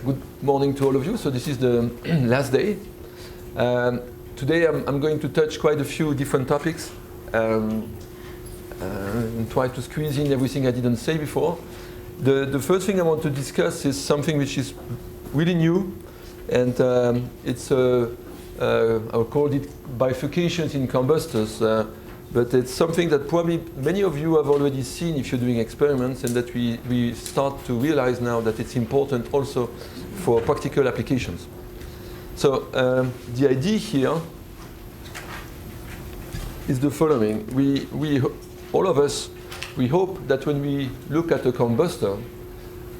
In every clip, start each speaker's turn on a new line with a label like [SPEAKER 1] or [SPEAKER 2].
[SPEAKER 1] Good morning to all of you. So this is the last day. Today I'm going to touch quite a few different topics and try to squeeze in everything I didn't say before. The first thing I want to discuss is something which is really new, and it's I'll call it bifurcations in combustors. But it's something that probably many of you have already seen if you're doing experiments, and that we start to realize now that it's important also for practical applications. So the idea here is the following. All of us, we hope that when we look at a combustor,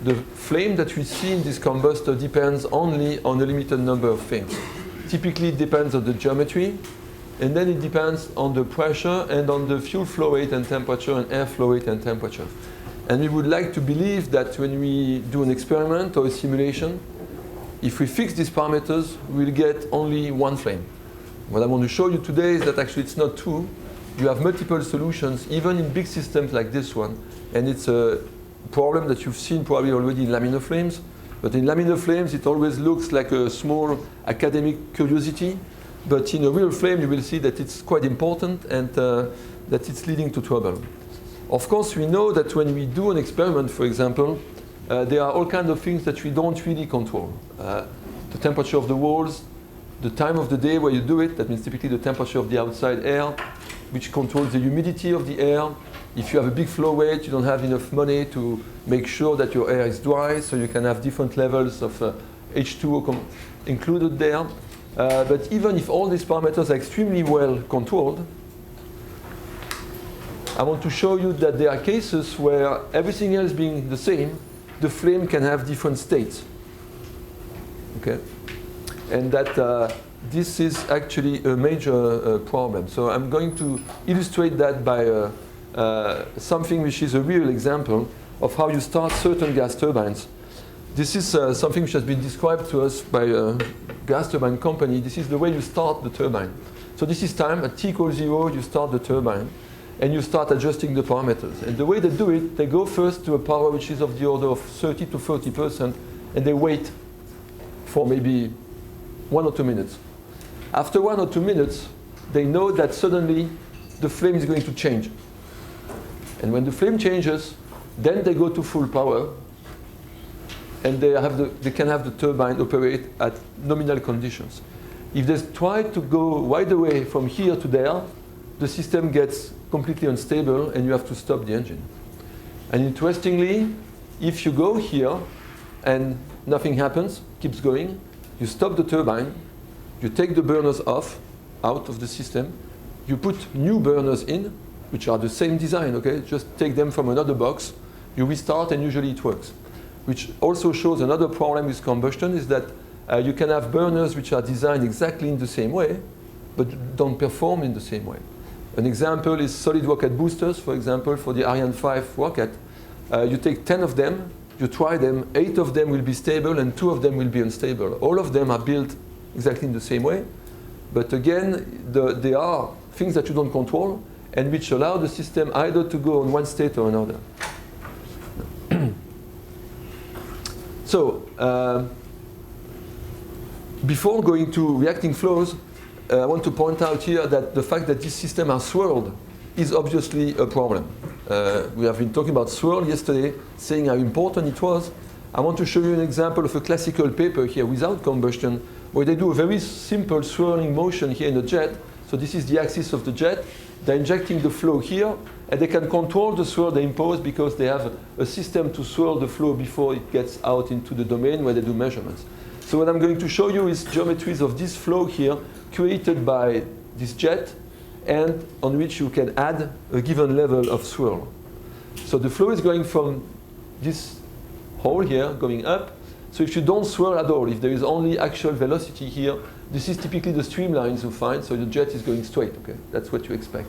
[SPEAKER 1] the flame that we see in this combustor depends only on a limited number of things. Typically it depends on the geometry, and then it depends on the pressure and on the fuel flow rate and temperature and air flow rate and temperature. And we would like to believe that when we do an experiment or a simulation, if we fix these parameters, we'll get only one flame. What I want to show you today is that actually it's not true. You have multiple solutions, even in big systems like this one. And it's a problem that you've seen probably already in laminar flames. But in laminar flames, it always looks like a small academic curiosity. But in a real flame, you will see that it's quite important and that it's leading to trouble. Of course, we know that when we do an experiment, for example, there are all kinds of things that we don't really control. The temperature of the walls, the time of the day where you do it, that means typically the temperature of the outside air, which controls the humidity of the air. If you have a big flow rate, you don't have enough money to make sure that your air is dry, so you can have different levels of H2O included there. But even if all these parameters are extremely well controlled, I want to show you that there are cases where everything else being the same, the flame can have different states. Okay? And that this is actually a major problem. So I'm going to illustrate that by something which is a real example of how you start certain gas turbines. This is something which has been described to us by a gas turbine company. This is the way you start the turbine. So this is time, at t equals 0, you start the turbine, and you start adjusting the parameters. And the way they do it, they go first to a power which is of the order of 30 to 40%, and they wait for maybe 1 or 2 minutes. After 1 or 2 minutes, they know that suddenly the flame is going to change. And when the flame changes, then they go to full power, and they can have the turbine operate at nominal conditions. If they try to go right away from here to there, the system gets completely unstable and you have to stop the engine. And interestingly, if you go here and nothing happens, keeps going, you stop the turbine, you take the burners out of the system, you put new burners in, which are the same design, okay? Just take them from another box, you restart, and usually it works. Which also shows another problem with combustion is that you can have burners which are designed exactly in the same way, but don't perform in the same way. An example is solid rocket boosters, for example, for the Ariane 5 rocket. You take 10 of them, you try them, 8 of them will be stable and 2 of them will be unstable. All of them are built exactly in the same way, but again, there are things that you don't control and which allow the system either to go on one state or another. So, before going to reacting flows, I want to point out here that the fact that this system are swirled is obviously a problem. We have been talking about swirl yesterday, saying how important it was. I want to show you an example of a classical paper here without combustion, where they do a very simple swirling motion here in the jet. So this is the axis of the jet. They're injecting the flow here, and they can control the swirl they impose because they have a system to swirl the flow before it gets out into the domain where they do measurements. So what I'm going to show you is geometries of this flow here created by this jet and on which you can add a given level of swirl. So the flow is going from this hole here, going up. So if you don't swirl at all, if there is only actual velocity here, this is typically the streamlines you find, so the jet is going straight, okay? That's what you expect.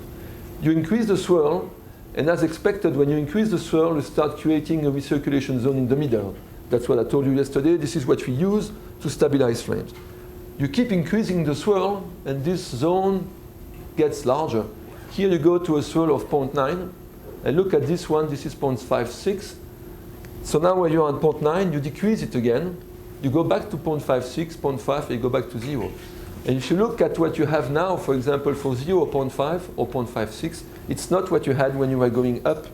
[SPEAKER 1] You increase the swirl, and as expected, when you increase the swirl, you start creating a recirculation zone in the middle. That's what I told you yesterday. This is what we use to stabilize flames. You keep increasing the swirl, and this zone gets larger. Here you go to a swirl of 0.9, and look at this one, this is 0.56. So now when you're at 0.9, you decrease it again, you go back to 0.56, 0.5, and you go back to 0. And if you look at what you have now, for example, for 0.5 or 0.56, it's not what you had when you were going up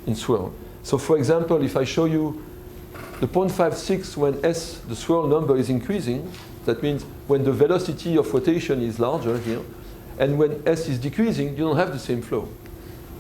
[SPEAKER 1] in swirl. So for example, if I show you the 0.56 when S, the swirl number, is increasing, that means when the velocity of rotation is larger here, and when S is decreasing, you don't have the same flow.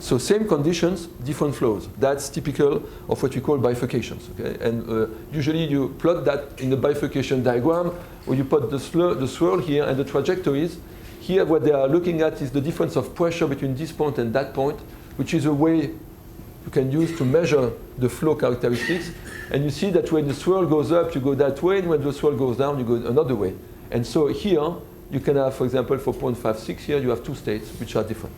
[SPEAKER 1] So same conditions, different flows. That's typical of what we call bifurcations. Okay? And usually you plot that in the bifurcation diagram, where you put the swirl here and the trajectories. Here what they are looking at is the difference of pressure between this point and that point, which is a way you can use to measure the flow characteristics. And you see that when the swirl goes up, you go that way, and when the swirl goes down, you go another way. And so here, you can have, for example, for 0.56 here, you have two states which are different.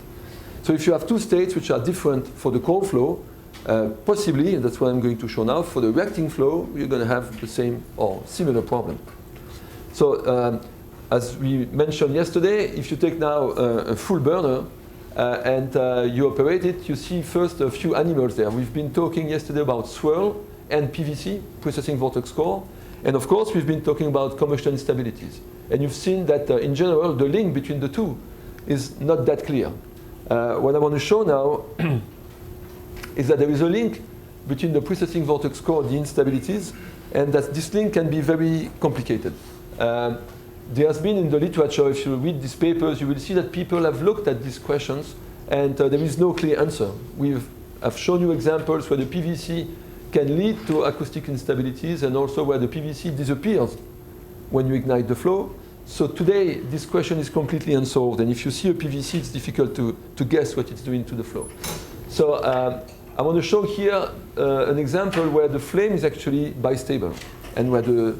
[SPEAKER 1] So if you have two states which are different for the cold flow, possibly, and that's what I'm going to show now, for the reacting flow, you're going to have the same or similar problem. So as we mentioned yesterday, if you take now a full burner and you operate it, you see first a few animals there. We've been talking yesterday about swirl and PVC, precessing vortex core. And of course, we've been talking about combustion instabilities. And you've seen that in general, the link between the two is not that clear. What I want to show now is that there is a link between the precessing vortex core and the instabilities, and that this link can be very complicated. There has been in the literature, if you read these papers, you will see that people have looked at these questions, and there is no clear answer. I've shown you examples where the PVC can lead to acoustic instabilities, and also where the PVC disappears when you ignite the flow. So today, this question is completely unsolved, and if you see a PVC, it's difficult to guess what it's doing to the flow. So I want to show here an example where the flame is actually bistable, and where the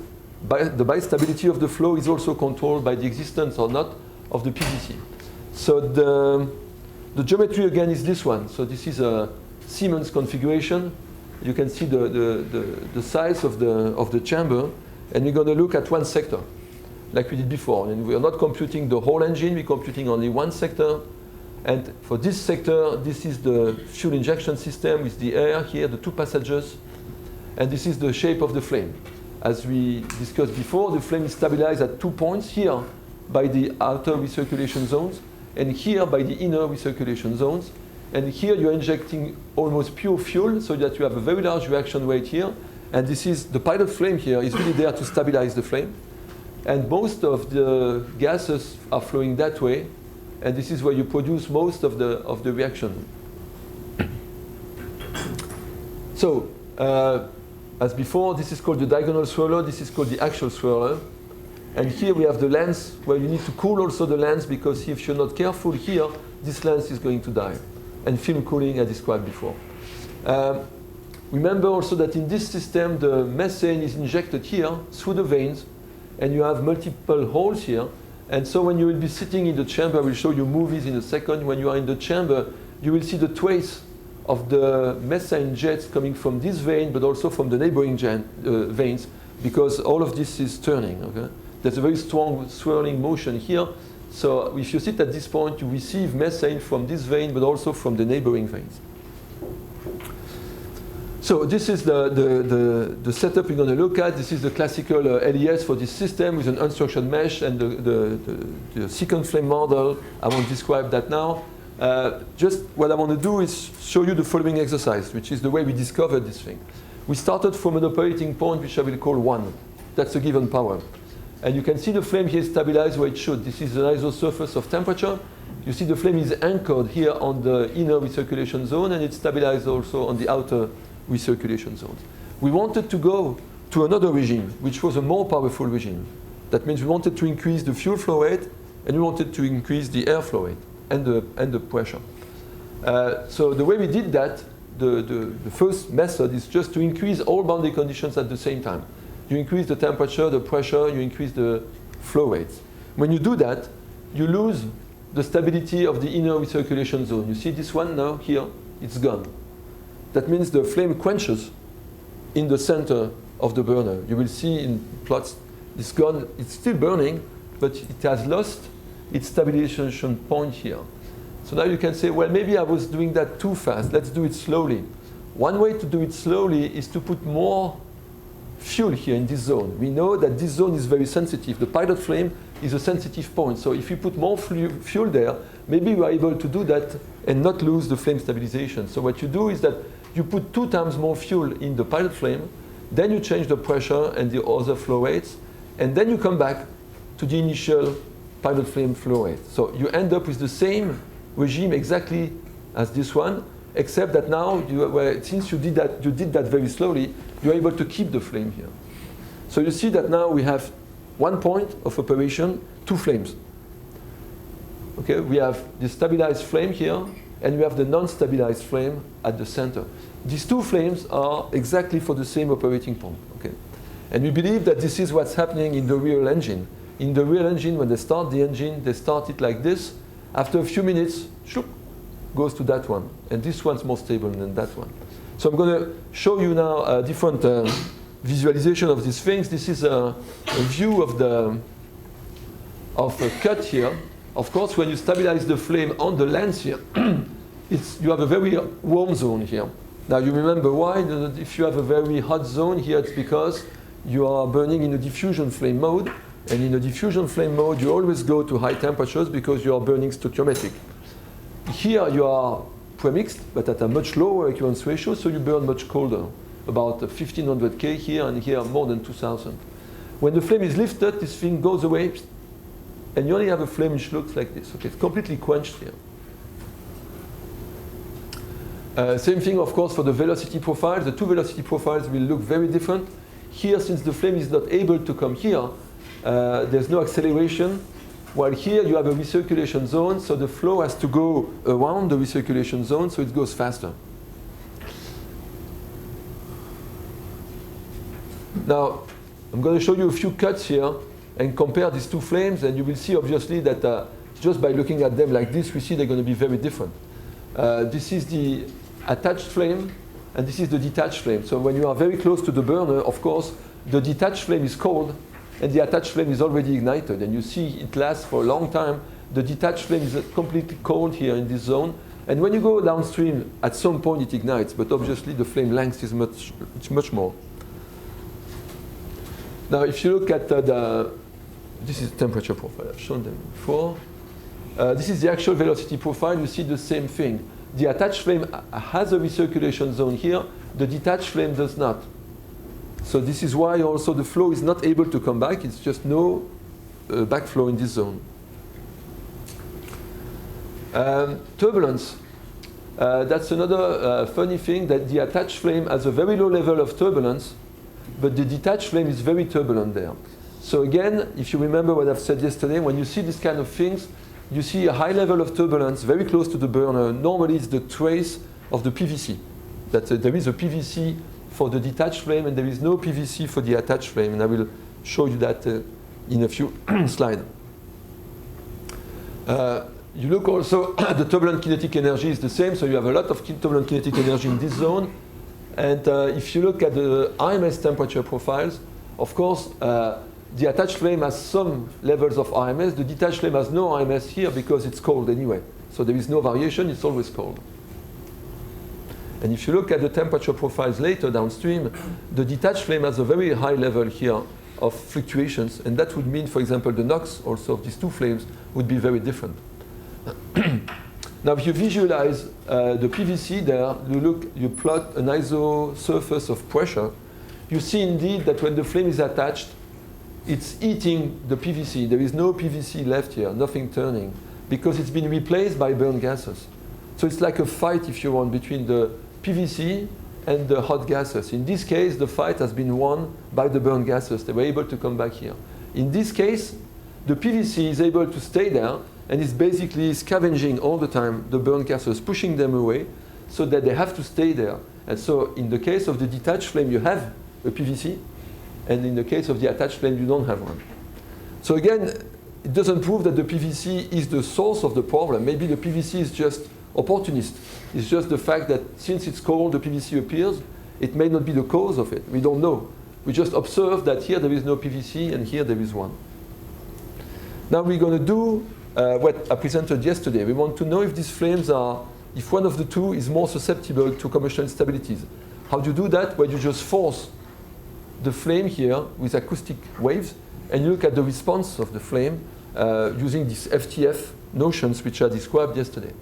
[SPEAKER 1] bistability of the flow is also controlled by the existence or not of the PVC. So the geometry again is this one. So this is a Siemens configuration. You can see the size of the chamber, and we're going to look at one sector, like we did before. And we are not computing the whole engine, we're computing only one sector. And for this sector, this is the fuel injection system with the air here, the two passages. And this is the shape of the flame. As we discussed before, the flame is stabilized at 2 points, here by the outer recirculation zones, and here by the inner recirculation zones. And here you're injecting almost pure fuel, so that you have a very large reaction rate here. And this is, the pilot flame here is really there to stabilize the flame. And most of the gases are flowing that way, and this is where you produce most of the reaction. So, as before, this is called the diagonal swirler, this is called the axial swirler. And here we have the lens, where you need to cool also the lens, because if you're not careful here, this lens is going to die. And film cooling I described before. Remember also that in this system, the methane is injected here through the veins, and you have multiple holes here. And so when you will be sitting in the chamber, I will show you movies in a second. When you are in the chamber, you will see the trace of the methane jets coming from this vein, but also from the neighboring veins, because all of this is turning. Okay? There's a very strong swirling motion here. So if you sit at this point, you receive methane from this vein, but also from the neighboring veins. So this is the setup we're going to look at. This is the classical LES for this system with an unstructured mesh and the secant flame model. I won't describe that now. Just what I want to do is show you the following exercise, which is the way we discovered this thing. We started from an operating point, which I will call 1. That's a given power. And you can see the flame here stabilized where it should. This is an isosurface of temperature. You see the flame is anchored here on the inner recirculation zone, and it's stabilized also on the outer recirculation zones. We wanted to go to another regime, which was a more powerful regime. That means we wanted to increase the fuel flow rate, and we wanted to increase the air flow rate and the pressure. So the way we did that, the first method is just to increase all boundary conditions at the same time. You increase the temperature, the pressure, you increase the flow rates. When you do that, you lose the stability of the inner recirculation zone. You see this one now here, it's gone. That means the flame quenches in the center of the burner. You will see in plots, it's gone, it's still burning, but it has lost its stabilization point here. So now you can say, well, maybe I was doing that too fast. Let's do it slowly. One way to do it slowly is to put more fuel here in this zone. We know that this zone is very sensitive. The pilot flame is a sensitive point. So if you put more fuel there, maybe you are able to do that and not lose the flame stabilization. So what you do is that you put 2 times more fuel in the pilot flame, then you change the pressure and the other flow rates, and then you come back to the initial pilot flame flow rate. So you end up with the same regime exactly as this one, except that now, since you did that very slowly, you're able to keep the flame here. So you see that now we have 1 point of operation, 2 flames. Okay, we have the stabilized flame here, and we have the non-stabilized flame at the center. These 2 flames are exactly for the same operating point. Okay? And we believe that this is what's happening in the real engine. In the real engine, when they start the engine, they start it like this. After a few minutes, shoop, goes to that one. And this one's more stable than that one. So I'm going to show you now a different visualization of these things. This is a view of a cut here. Of course, when you stabilize the flame on the lens here, you have a very warm zone here. Now you remember why. If you have a very hot zone here, it's because you are burning in a diffusion flame mode. And in a diffusion flame mode, you always go to high temperatures because you are burning stoichiometric. Here you are premixed, but at a much lower occurrence ratio, so you burn much colder, about 1500 K here, and here more than 2000. When the flame is lifted, this thing goes away, and you only have a flame which looks like this. Okay, it's completely quenched here. Same thing, of course, for the velocity profiles. The 2 velocity profiles will look very different. Here, since the flame is not able to come here, there's no acceleration. While here you have a recirculation zone, so the flow has to go around the recirculation zone, so it goes faster. Now, I'm going to show you a few cuts here and compare these 2 flames, and you will see obviously that just by looking at them like this, we see they're going to be very different. This is the attached flame, and this is the detached flame. So when you are very close to the burner, of course, the detached flame is cold, and the attached flame is already ignited, and you see it lasts for a long time. The detached flame is completely cold here in this zone, and when you go downstream, at some point it ignites, but obviously the flame length is much more. Now, if you look at this is temperature profile. I've shown them before. This is the actual velocity profile. You see the same thing. The attached flame has a recirculation zone here. The detached flame does not. So this is why also the flow is not able to come back. It's just no backflow in this zone. Turbulence. That's another funny thing, that the attached flame has a very low level of turbulence, but the detached flame is very turbulent there. So again, if you remember what I've said yesterday, when you see these kind of things, you see a high level of turbulence very close to the burner. Normally it's the trace of the PVC. There is a PVC for the detached flame, and there is no PVC for the attached flame, and I will show you that in a few slides. You look also at the turbulent kinetic energy is the same, so you have a lot of turbulent kinetic energy in this zone. And if you look at the RMS temperature profiles, of course, the attached flame has some levels of RMS. The detached flame has no RMS here because it's cold anyway. So there is no variation, it's always cold. And if you look at the temperature profiles later downstream, the detached flame has a very high level here of fluctuations, and that would mean, for example, the NOx also of these 2 flames would be very different. Now, if you visualize the PVC there, you plot an iso surface of pressure, you see indeed that when the flame is attached, it's eating the PVC. There is no PVC left here, nothing turning, because it's been replaced by burn gases. So it's like a fight, if you want, between the PVC and the hot gases. In this case, the fight has been won by the burn gases. They were able to come back here. In this case, the PVC is able to stay there, and it's basically scavenging all the time the burn gases, pushing them away, so that they have to stay there. And so in the case of the detached flame, you have a PVC, and in the case of the attached flame, you don't have one. So again, it doesn't prove that the PVC is the source of the problem. Maybe the PVC is just opportunist. It's just the fact that since it's cold, the PVC appears. It may not be the cause of it. We don't know. We just observe that here there is no PVC and here there is one. Now we're going to do what I presented yesterday. We want to know if these flames are, if one of the 2 is more susceptible to combustion instabilities. How do you do that? Well, you just force the flame here with acoustic waves, and you look at the response of the flame using these FTF notions which I described yesterday.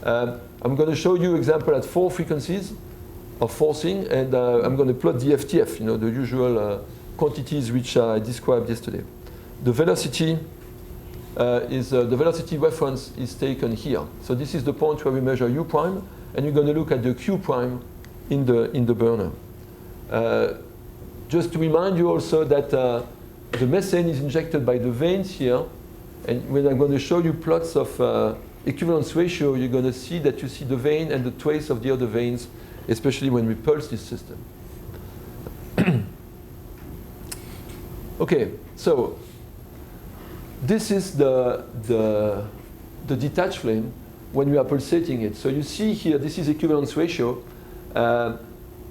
[SPEAKER 1] I'm going to show you example at 4 frequencies of forcing, and I'm going to plot the FTF, the usual quantities which I described yesterday. The velocity the velocity reference is taken here. So this is the point where we measure U prime, and you're going to look at the Q prime in the burner. Just to remind you also that the methane is injected by the vanes here, and when I'm going to show you plots of equivalence ratio, you're going to see that you see the vane and the trace of the other vanes, especially when we pulse this system. Okay, so this is the detached flame when we are pulsating it. So you see here, this is equivalence ratio.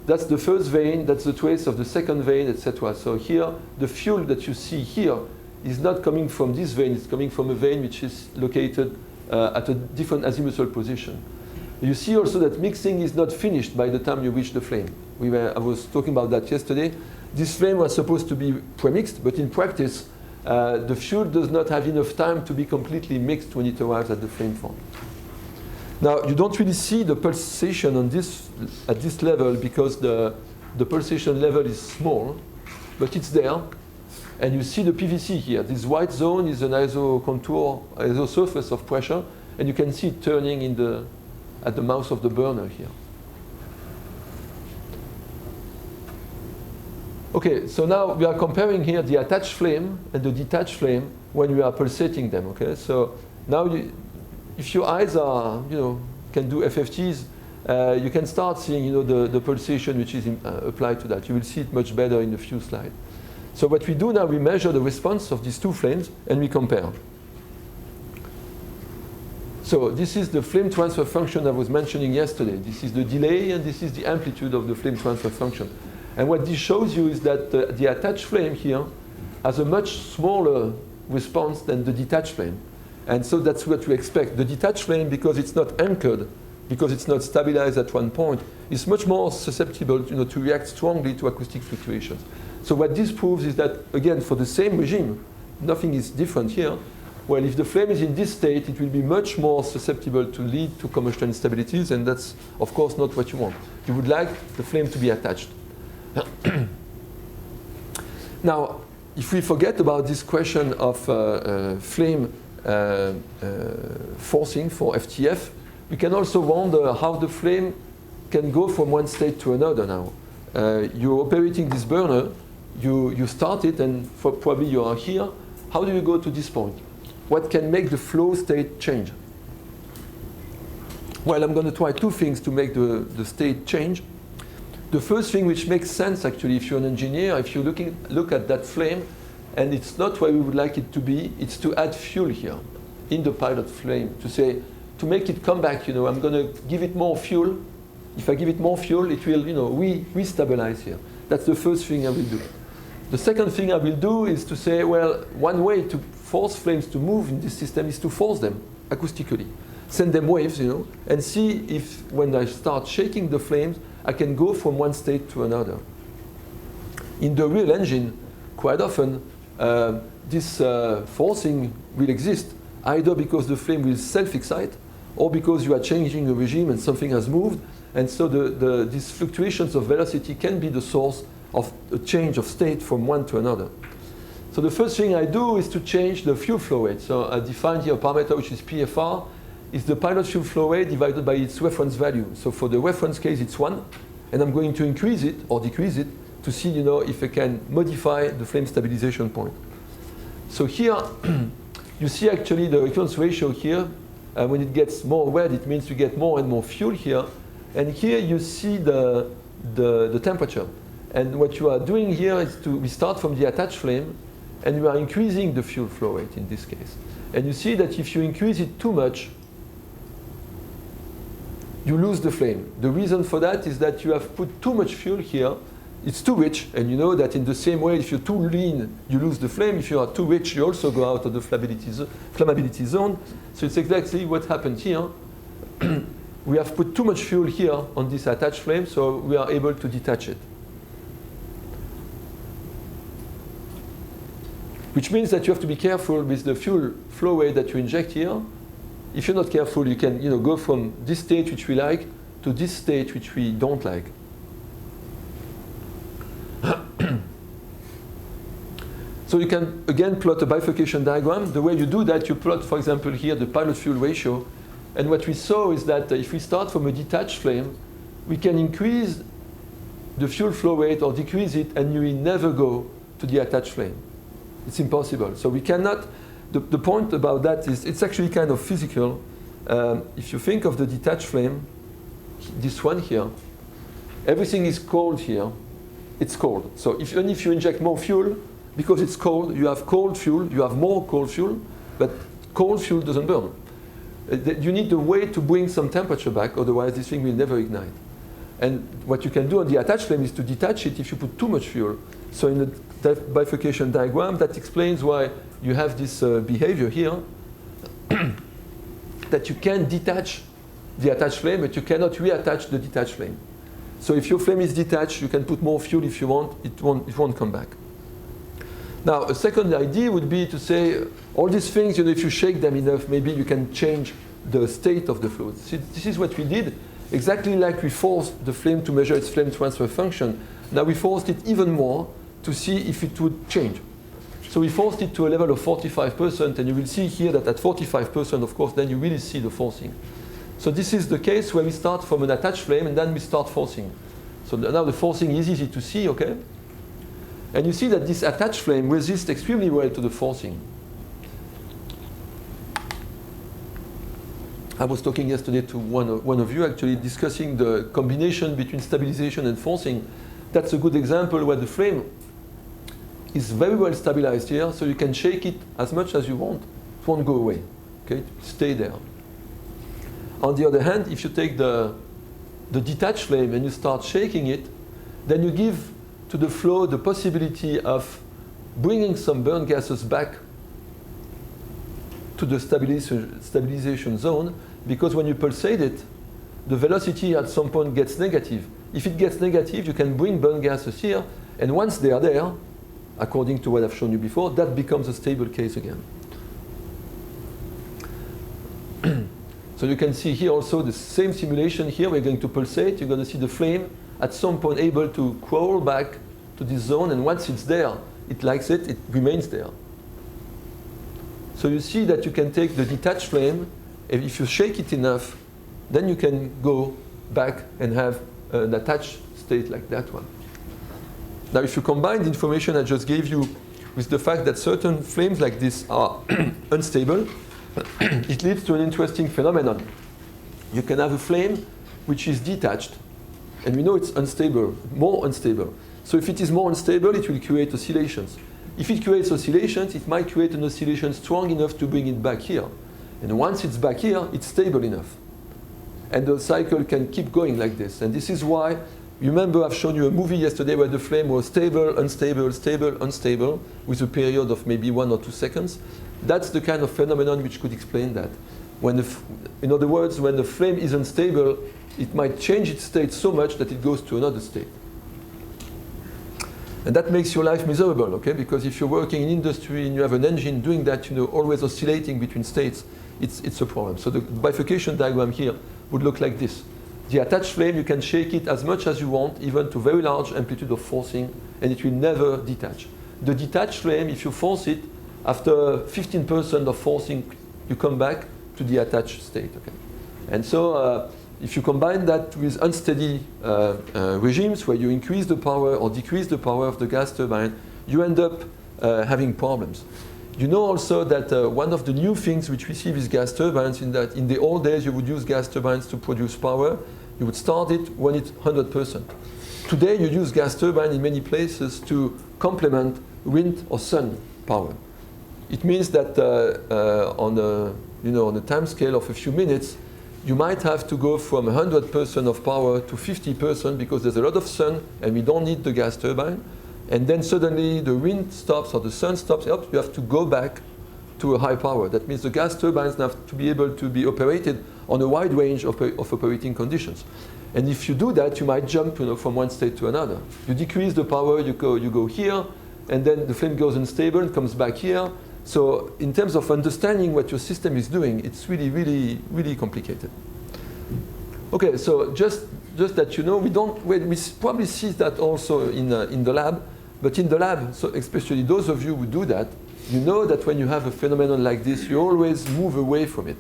[SPEAKER 1] That's the first vane, that's the trace of the second vane, etc. So here, the fuel that you see here is not coming from this vane, it's coming from a vane which is located at a different azimuthal position. You see also that mixing is not finished by the time you reach the flame. I was talking about that yesterday. This flame was supposed to be premixed, but in practice, the fuel does not have enough time to be completely mixed when it arrives at the flame front. Now, you don't really see the pulsation at this level because the pulsation level is small, but it's there. And you see the PVC here. This white zone is an isosurface of pressure, and you can see it turning at the mouth of the burner here. Okay, so now we are comparing here the attached flame and the detached flame when we are pulsating them. Okay, so now if your eyes are, can do FFTs, you can start seeing, the pulsation which is applied to that. You will see it much better in a few slides. So what we do now, we measure the response of these two flames and we compare. So this is the flame transfer function I was mentioning yesterday. This is the delay and this is the amplitude of the flame transfer function. And what this shows you is that the attached flame here has a much smaller response than the detached flame. And so that's what we expect. The detached flame, because it's not anchored, because it's not stabilized at one point, is much more susceptible to react strongly to acoustic fluctuations. So what this proves is that, again, for the same regime, nothing is different here. Well, if the flame is in this state, it will be much more susceptible to lead to combustion instabilities, and that's, of course, not what you want. You would like the flame to be attached. Now, if we forget about this question of flame forcing for FTF, we can also wonder how the flame can go from one state to another now. You're operating this burner, you start it, and probably you are here. How do you go to this point? What can make the flow state change? Well, I'm going to try two things to make the state change. The first thing which makes sense, actually, if you're an engineer, if you look at that flame, and it's not where we would like it to be, it's to add fuel here in the pilot flame, to make it come back, I'm going to give it more fuel. If I give it more fuel, it will, re-stabilize here. That's the first thing I will do. The second thing I will do is to say, well, one way to force flames to move in this system is to force them acoustically. Send them waves, and see if when I start shaking the flames, I can go from one state to another. In the real engine, quite often, this forcing will exist, either because the flame will self-excite, or because you are changing a regime and something has moved, and so these fluctuations of velocity can be the source of a change of state from one to another. So the first thing I do is to change the fuel flow rate. So I defined here a parameter which is PFR, is the pilot fuel flow rate divided by its reference value. So for the reference case, it's 1, and I'm going to increase it or decrease it to see, if I can modify the flame stabilization point. So here, you see actually the equivalence ratio here. When it gets more red, it means you get more and more fuel here. And here you see the temperature. And what you are doing here is we start from the attached flame, and you are increasing the fuel flow rate in this case. And you see that if you increase it too much, you lose the flame. The reason for that is that you have put too much fuel here. It's too rich, and you know that in the same way, if you're too lean, you lose the flame. If you are too rich, you also go out of the flammability zone. So it's exactly what happened here. We have put too much fuel here on this attached flame, so we are able to detach it. which means that you have to be careful with the fuel flow rate that you inject here. If you're not careful, you can go from this state which we like to this state which we don't like. So you can again plot a bifurcation diagram. The way you do that, you plot, for example, here the pilot fuel ratio. And what we saw is that if we start from a detached flame, we can increase the fuel flow rate or decrease it, and you will never go to the attached flame. It's impossible. So we cannot. The point about that is it's actually kind of physical. If you think of the detached flame, this one here, everything is cold here. It's cold. So even if you inject more fuel, because it's cold, you have cold fuel, you have more cold fuel, but cold fuel doesn't burn. You need a way to bring some temperature back, otherwise this thing will never ignite. And what you can do on the attached flame is to detach it if you put too much fuel. So in the bifurcation diagram, that explains why you have this behavior here, that you can detach the attached flame, but you cannot reattach the detached flame. So if your flame is detached, you can put more fuel if you want, it won't come back. Now, a second idea would be to say, all these things, if you shake them enough, maybe you can change the state of the fluid. See, this is what we did. Exactly like we forced the flame to measure its flame transfer function, now we forced it even more to see if it would change. So we forced it to a level of 45%, and you will see here that at 45%, of course, then you really see the forcing. So this is the case where we start from an attached flame, and then we start forcing. So now the forcing is easy to see, okay? And you see that this attached flame resists extremely well to the forcing. I was talking yesterday to one of you actually discussing the combination between stabilization and forcing. That's a good example where the flame is very well stabilized here, so you can shake it as much as you want. It won't go away, okay? Stay there. On the other hand, if you take the detached flame and you start shaking it, then you give to the flow the possibility of bringing some burn gases back to the stabilization zone, because when you pulsate it, the velocity at some point gets negative. If it gets negative, you can bring burn gases here, and once they are there, according to what I've shown you before, that becomes a stable case again. So you can see here also the same simulation here. We're going to pulsate. You're going to see the flame at some point able to crawl back to this zone, and once it's there, it likes it, it remains there. So you see that you can take the detached flame, and if you shake it enough, then you can go back and have an attached state like that one. Now if you combine the information I just gave you with the fact that certain flames like this are unstable, it leads to an interesting phenomenon. You can have a flame which is detached, and we know it's unstable, more unstable. So if it is more unstable, it will create oscillations. If it creates oscillations, it might create an oscillation strong enough to bring it back here. And once it's back here, it's stable enough. And the cycle can keep going like this. And this is why, you remember I've shown you a movie yesterday where the flame was stable, unstable, stable, unstable, with a period of maybe 1 or 2 seconds. That's the kind of phenomenon which could explain that. In other words, when the flame is unstable, it might change its state so much that it goes to another state. And that makes your life miserable, okay? Because if you're working in industry and you have an engine doing that, always oscillating between states, it's a problem. So the bifurcation diagram here would look like this. The attached flame, you can shake it as much as you want, even to very large amplitude of forcing, and it will never detach. The detached flame, if you force it, after 15% of forcing, you come back to the attached state, okay? And so if you combine that with unsteady regimes where you increase the power or decrease the power of the gas turbine, you end up having problems. You know also that one of the new things which we see with gas turbines is that in the old days you would use gas turbines to produce power. You would start it when it's 100%. Today you use gas turbine in many places to complement wind or sun power. It means that on a time scale of a few minutes, you might have to go from 100% of power to 50% because there's a lot of sun and we don't need the gas turbine. And then suddenly the wind stops or the sun stops, you have to go back to a high power. That means the gas turbines have to be able to be operated on a wide range of operating conditions. And if you do that, you might jump from one state to another. You decrease the power, you go here, and then the flame goes unstable, comes back here. So in terms of understanding what your system is doing, it's really, really, really complicated. Okay, so just that you know, we probably see that also in the lab, but in the lab, so especially those of you who do that, you know that when you have a phenomenon like this, you always move away from it.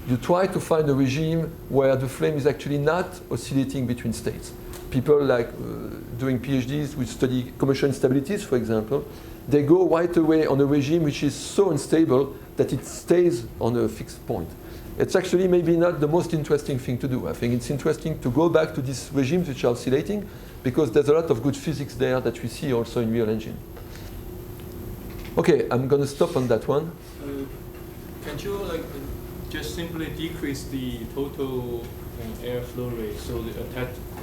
[SPEAKER 1] You try to find a regime where the flame is actually not oscillating between states. People like doing PhDs which study commercial instabilities, for example, they go right away on a regime which is so unstable that it stays on a fixed point. It's actually maybe not the most interesting thing to do. I think it's interesting to go back to these regimes which are oscillating, because there's a lot of good physics there that we see also in real engine. Okay, I'm going to stop on that one.
[SPEAKER 2] Can you just simply decrease the total airflow rate so the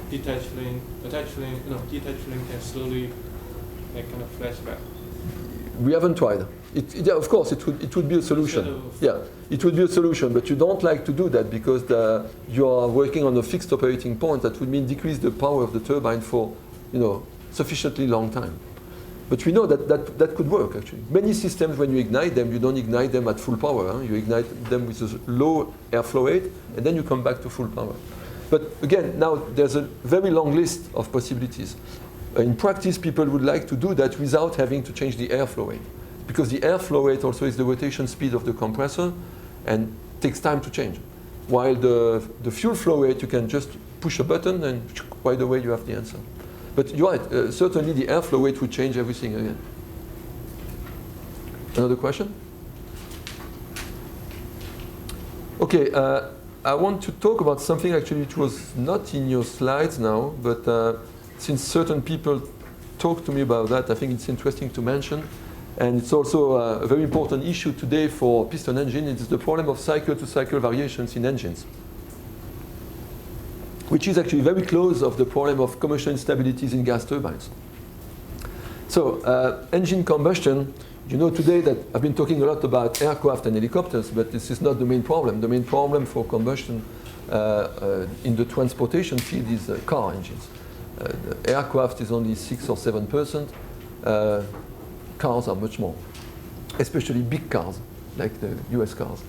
[SPEAKER 2] detached flame can slowly kind of flash back?
[SPEAKER 1] We haven't tried. Yeah, of course, it would be a solution. Yeah, it would be a solution, but you don't like to do that because you are working on a fixed operating point. That would mean decrease the power of the turbine for, sufficiently long time. But we know that could work, actually. Many systems, when you ignite them, you don't ignite them at full power. Huh? You ignite them with a low airflow rate, and then you come back to full power. But again, now there's a very long list of possibilities. In practice, people would like to do that without having to change the airflow rate, because the airflow rate also is the rotation speed of the compressor and takes time to change. While the fuel flow rate, you can just push a button and right away you have the answer. But you're right, certainly the airflow rate would change everything again. Another question? Okay, I want to talk about something actually which was not in your slides now, but since certain people talked to me about that, I think it's interesting to mention. And it's also a very important issue today for piston engine. It's the problem of cycle-to-cycle variations in engines, which is actually very close of the problem of commercial instabilities in gas turbines. So engine combustion, you know today that I've been talking a lot about aircraft and helicopters, but this is not the main problem. The main problem for combustion in the transportation field is car engines. The aircraft is only 6 or 7%. Cars are much more, especially big cars, like the US cars.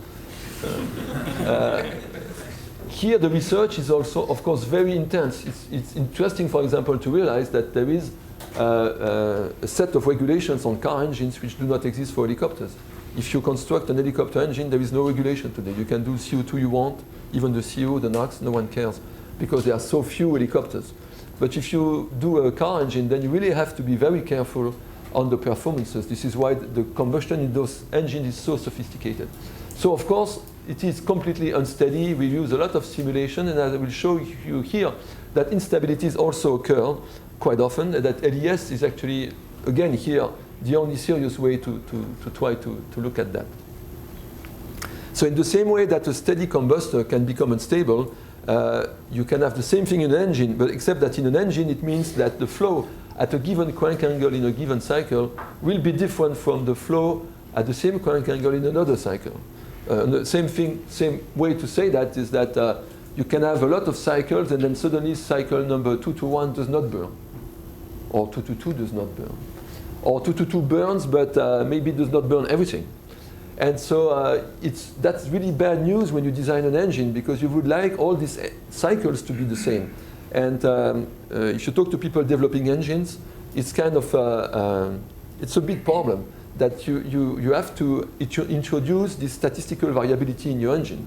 [SPEAKER 1] Here the research is also, of course, very intense. It's interesting, for example, to realize that there is a set of regulations on car engines which do not exist for helicopters. If you construct an helicopter engine, there is no regulation today. You can do CO2 you want, even the CO, the NOx, no one cares, because there are so few helicopters. But if you do a car engine, then you really have to be very careful on the performances. This is why the combustion in those engines is so sophisticated. So of course, it is completely unsteady. We use a lot of simulation, and I will show you here that instabilities also occur quite often, and that LES is actually, again here, the only serious way to try to look at that. So in the same way that a steady combustor can become unstable, you can have the same thing in an engine, but except that in an engine it means that the flow at a given crank angle in a given cycle will be different from the flow at the same crank angle in another cycle. The same way to say that is that you can have a lot of cycles and then suddenly cycle number 221 does not burn, or 222 does not burn, or 222 burns but maybe does not burn everything. And so that's really bad news when you design an engine, because you would like all these cycles to be the same. And if you talk to people developing engines, it's kind of it's a big problem that you have to introduce this statistical variability in your engine,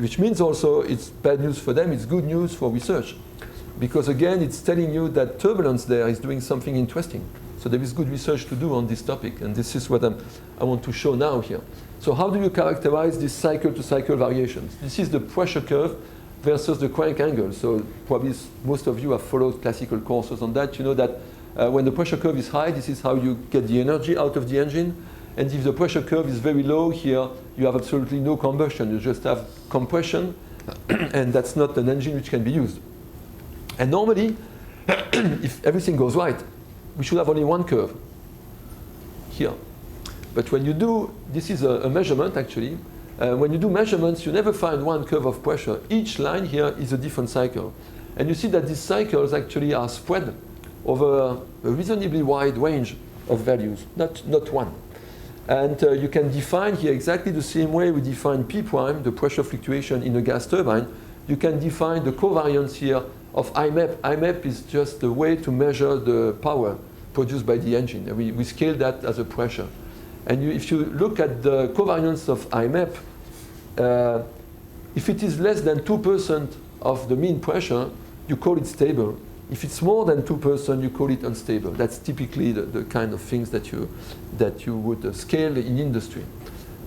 [SPEAKER 1] which means also it's bad news for them, it's good news for research, because again it's telling you that turbulence there is doing something interesting. So there is good research to do on this topic, and this is what I want to show now here. So how do you characterize these cycle-to-cycle variations? This is the pressure curve versus the crank angle. So probably most of you have followed classical courses on that. You know that when the pressure curve is high, this is how you get the energy out of the engine. And if the pressure curve is very low here, you have absolutely no combustion. You just have compression, and that's not an engine which can be used. And normally, if everything goes right, we should have only one curve here. But when you do, this is a measurement actually. When you do measurements, you never find one curve of pressure. Each line here is a different cycle. And you see that these cycles actually are spread over a reasonably wide range of values, not one. And you can define here exactly the same way we define P prime, the pressure fluctuation in a gas turbine. You can define the covariance here of IMAP. IMAP is just a way to measure the power produced by the engine. And we scale that as a pressure. And if you look at the covariance of IMAP, if it is less than 2% of the mean pressure, you call it stable. If it's more than 2%, you call it unstable. That's typically the kind of things that you would scale in industry.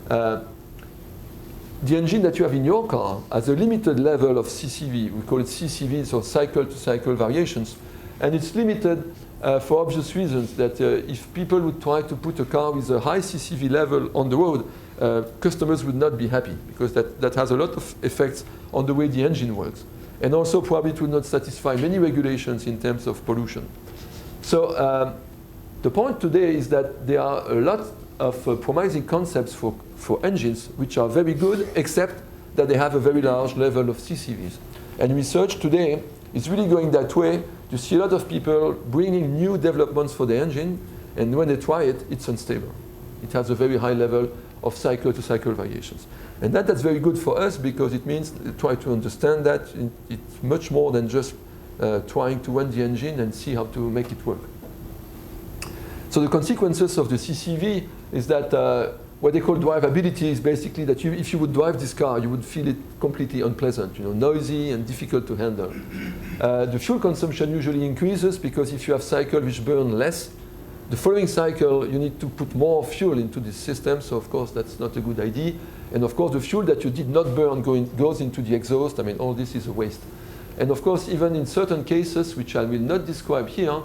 [SPEAKER 1] The engine that you have in your car has a limited level of CCV. We call it CCV, so cycle-to-cycle variations. And it's limited for obvious reasons, that if people would try to put a car with a high CCV level on the road, customers would not be happy, because that has a lot of effects on the way the engine works. And also probably it would not satisfy many regulations in terms of pollution. So the point today is that there are a lot of promising concepts for engines which are very good, except that they have a very large level of CCVs. And research today is really going that way. You see a lot of people bringing new developments for the engine, and when they try it, it's unstable. It has a very high level of cycle-to-cycle variations. And that's very good for us, because it means try to understand that it's much more than just trying to run the engine and see how to make it work. So the consequences of the CCV is that what they call drivability is basically that if you would drive this car, you would feel it completely unpleasant, noisy and difficult to handle. The fuel consumption usually increases, because if you have cycles which burn less, the following cycle you need to put more fuel into this system, so of course that's not a good idea. And of course the fuel that you did not burn goes into the exhaust. I mean, all this is a waste. And of course, even in certain cases, which I will not describe here,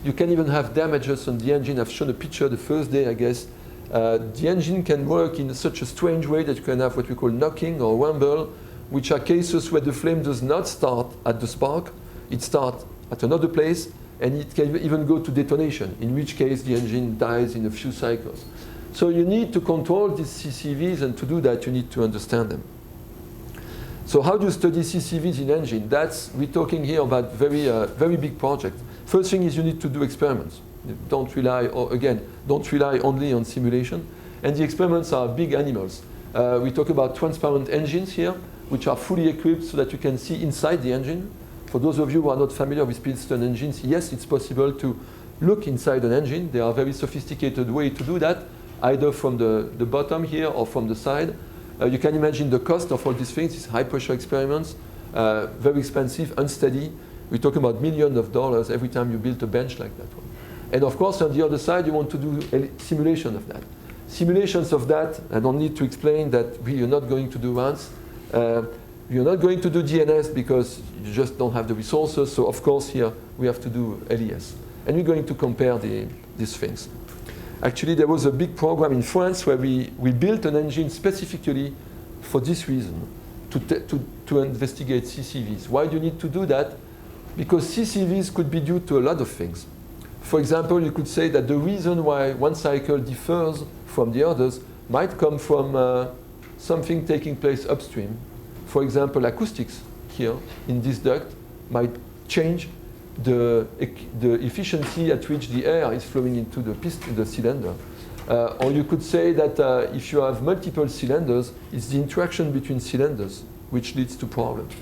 [SPEAKER 1] you can even have damages on the engine. I've shown a picture the first day, I guess. The engine can work in such a strange way that you can have what we call knocking or rumble, which are cases where the flame does not start at the spark. It starts at another place, and it can even go to detonation, in which case the engine dies in a few cycles. So you need to control these CCVs, and to do that you need to understand them. So how do you study CCVs in engine? We're talking here about very big projects. First thing is you need to do experiments. Don't rely only on simulation. And the experiments are big animals. We talk about transparent engines here, which are fully equipped so that you can see inside the engine. For those of you who are not familiar with Princeton engines, yes, it's possible to look inside an engine. There are very sophisticated ways to do that, either from the bottom here or from the side. You can imagine the cost of all these things. These high pressure experiments, very expensive, unsteady. We're talking about millions of dollars every time you build a bench like that one. And of course, on the other side, you want to do a simulation of that. Simulations of that, I don't need to explain that you're not going to do once. You're not going to do DNS because you just don't have the resources. So of course, here we have to do LES. And we're going to compare these things. Actually, there was a big program in France where we built an engine specifically for this reason, to investigate CCVs. Why do you need to do that? Because CCVs could be due to a lot of things. For example, you could say that the reason why one cycle differs from the others might come from something taking place upstream. For example, acoustics here in this duct might change the efficiency at which the air is flowing into the cylinder. Or you could say that if you have multiple cylinders, it's the interaction between cylinders which leads to problems.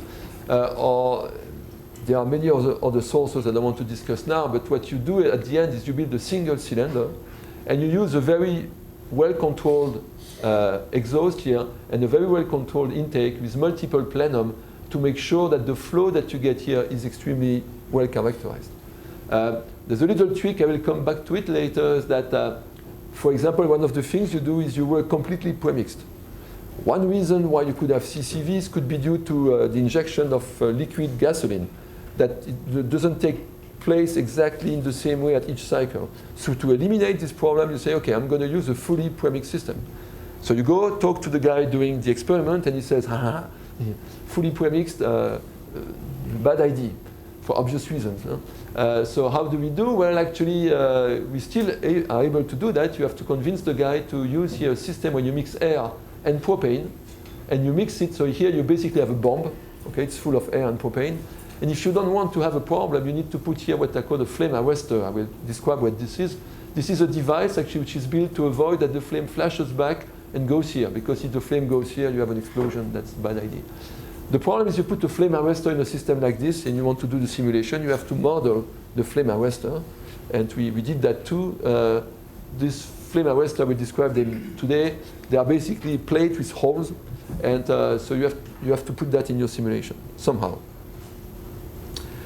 [SPEAKER 1] Or there are many other sources that I want to discuss now, but what you do at the end is you build a single cylinder, and you use a very well-controlled exhaust here and a very well-controlled intake with multiple plenum to make sure that the flow that you get here is extremely well characterized. There's a little trick, I will come back to it later, is that, for example, one of the things you do is you work completely premixed. One reason why you could have CCVs could be due to the injection of liquid gasoline, that it doesn't take place exactly in the same way at each cycle. So to eliminate this problem, you say, okay, I'm going to use a fully premixed system. So you go talk to the guy doing the experiment, and he says, fully premixed, bad idea, for obvious reasons. Huh? So how do we do? Well, actually, we still are able to do that. You have to convince the guy to use here a system where you mix air and propane, and you mix it. So here you basically have a bomb. Okay, it's full of air and propane, And if you don't want to have a problem, you need to put here what I call a flame arrestor. I will describe what this is. This is a device actually which is built to avoid that the flame flashes back and goes here, because if the flame goes here, you have an explosion. That's a bad idea. The problem is you put a flame arrestor in a system like this and you want to do the simulation, you have to model the flame arrestor. And we did that too. This flame arrestor, we described them today. They are basically plates with holes. And so you have to put that in your simulation somehow.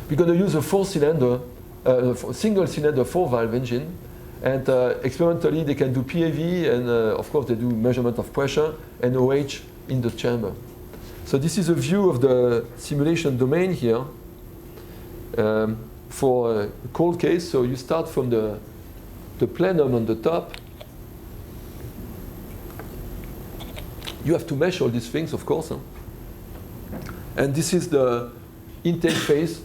[SPEAKER 1] We're going to use a single-cylinder 4-valve engine. And experimentally, they can do PAV, and of course, they do measurement of pressure and OH in the chamber. So this is a view of the simulation domain here for a cold case. So you start from the plenum on the top. You have to measure all these things, of course. And this is the intake phase.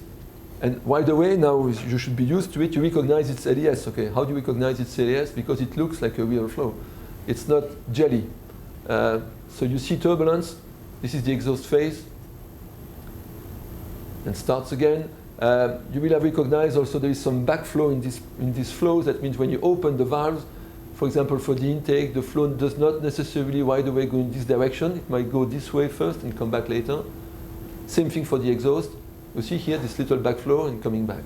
[SPEAKER 1] And by the way, now you should be used to it. You recognize it's LES. Okay, how do you recognize it's LES? Because it looks like a real flow. It's not jelly. So you see turbulence. This is the exhaust phase. And starts again. You will have recognized also there is some backflow in these flows. That means when you open the valves, for example, for the intake, the flow does not necessarily right away go in this direction. It might go this way first and come back later. Same thing for the exhaust. You see here this little backflow and coming back.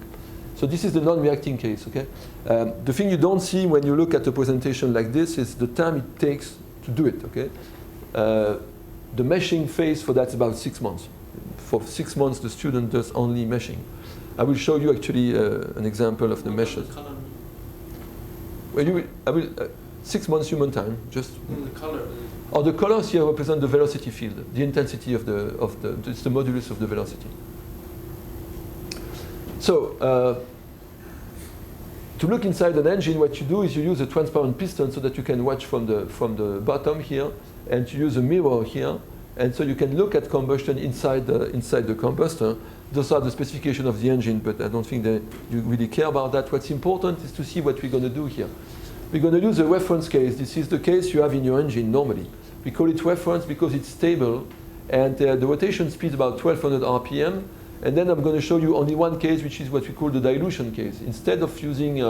[SPEAKER 1] So this is the non-reacting case. Okay. The thing you don't see when you look at a presentation like this is the time it takes to do it. Okay. The meshing phase for that's about 6 months. For 6 months, the student does only meshing. I will show you actually an example of the meshes. Well, I will 6 months human time. Just
[SPEAKER 2] the color.
[SPEAKER 1] Oh, the colors here represent the velocity field, the intensity of it's the modulus of the velocity. So to look inside an engine, what you do is you use a transparent piston so that you can watch from the bottom here, and you use a mirror here, and so you can look at combustion inside the combustor. Those are the specifications of the engine, but I don't think that you really care about that. What's important is to see what we're going to do here. We're going to use a reference case. This is the case you have in your engine normally. We call it reference because it's stable, and the rotation speed is about 1200 RPM. And then I'm going to show you only one case, which is what we call the dilution case. Instead of using